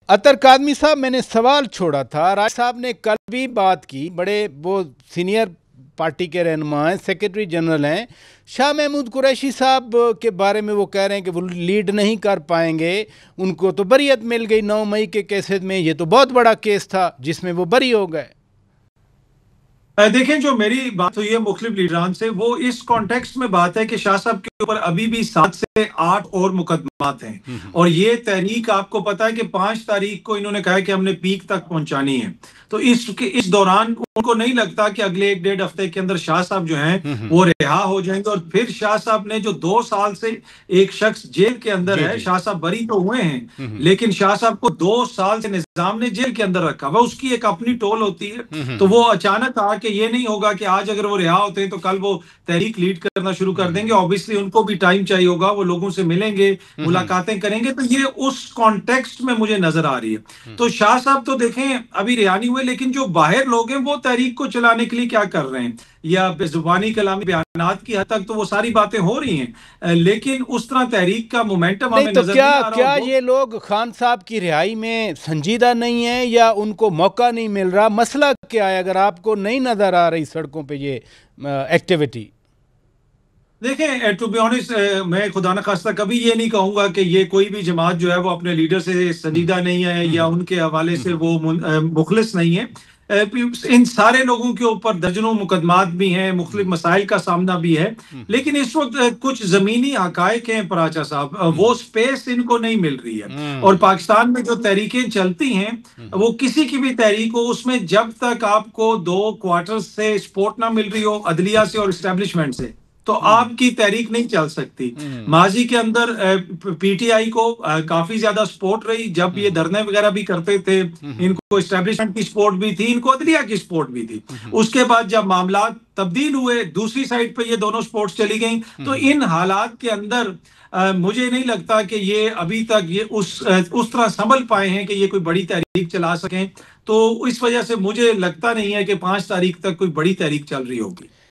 अतर कादमी साहब, मैंने सवाल छोड़ा था। राज साहब ने कल भी बात की, बड़े वो सीनियर पार्टी के रहनुमा हैं, सेक्रेटरी जनरल हैं। शाह महमूद कुरैशी साहब के बारे में वो कह रहे हैं कि वो लीड नहीं कर पाएंगे, उनको तो बरीयत मिल गई 9 मई के केसेस में। ये तो बहुत बड़ा केस था जिसमें वो बरी हो गए। देखें, जो मेरी बात हुई है मुख्तलिफ लीडरान से, वो इस कॉन्टेक्स्ट में बात है कि शाह साहब के ऊपर अभी भी 7 से 8 और मुकदमात हैं। और ये तहरीक, आपको पता है कि 5 तारीख को इन्होंने कहा कि हमने पीक तक पहुंचानी है। तो इस दौरान उनको नहीं लगता कि अगले 1-1.5 हफ्ते के अंदर शाह साहब जो हैं वो रिहा हो जाएंगे। और फिर शाह साहब ने, जो 2 साल से एक शख्स जेल के अंदर है, शाह साहब बरी तो हुए हैं लेकिन शाह साहब को 2 साल से निजाम ने जेल के अंदर रखा हुआ। उसकी एक अपनी टोल होती है। तो वो अचानक आके ये नहीं होगा कि आज अगर वो रिहा होते हैं तो कल वो तहरीक लीड करना शुरू कर देंगे। ऑब्वियसली उनको भी टाइम चाहिए होगा, वो लोगों से मिलेंगे, मुलाकातें करेंगे। तो ये उस कॉन्टेक्स्ट में मुझे नजर आ रही है। तो शाह साहब तो देखें अभी रिहा नहीं हुए, लेकिन जो बाहर लोग हैं वो तहरीक को चलाने के लिए क्या कर रहे हैं, या जुबानी कलामी बयानात की हद तक तो वो सारी बातें हो रही हैं, लेकिन उस तरह तहरीक का मोमेंटम हमें तो नजर क्या नहीं आ रहा। क्या ये लोग खान साहब की रिहाई में संजीदा नहीं है, या उनको मौका नहीं मिल रहा? मसला क्या है अगर आपको नहीं नजर आ रही सड़कों पे ये एक्टिविटी? देखें, टू बी ऑनेस्ट, मैं खुदा न खास्ता कभी ये नहीं कहूंगा कि ये कोई भी जमात जो है वो अपने लीडर से संजीदा नहीं है या उनके हवाले से वो मुखलिस नहीं है। इन सारे लोगों के ऊपर दर्जनों मुकदमात भी हैं, मुख्तलिफ मसाइल का सामना भी है। लेकिन इस वक्त कुछ जमीनी हकायक हैं पराचा साहब, वो स्पेस इनको नहीं मिल रही है। और पाकिस्तान में जो तहरीकें चलती हैं, वो किसी की भी तहरीक हो, उसमें जब तक आपको 2 क्वार्टर से सपोर्ट ना मिल रही हो, अदलिया से और इस्टेब्लिशमेंट से, तो आपकी तहरीक नहीं चल सकती। माजी के अंदर पीटीआई को काफी ज्यादा सपोर्ट रही, जब ये धरने वगैरह भी करते थे, इनको एस्टेब्लिशमेंट की सपोर्ट भी थी, इनको अदलिया की सपोर्ट भी थी। उसके बाद जब मामला तब्दील हुए, दूसरी साइड पे ये दोनों सपोर्ट्स चली गई। तो इन हालात के अंदर मुझे नहीं लगता कि ये अभी तक ये उस तरह संभल पाए हैं कि ये कोई बड़ी तहरीक चला सकें। तो इस वजह से मुझे लगता नहीं है कि 5 तारीख तक कोई बड़ी तहरीक चल रही होगी।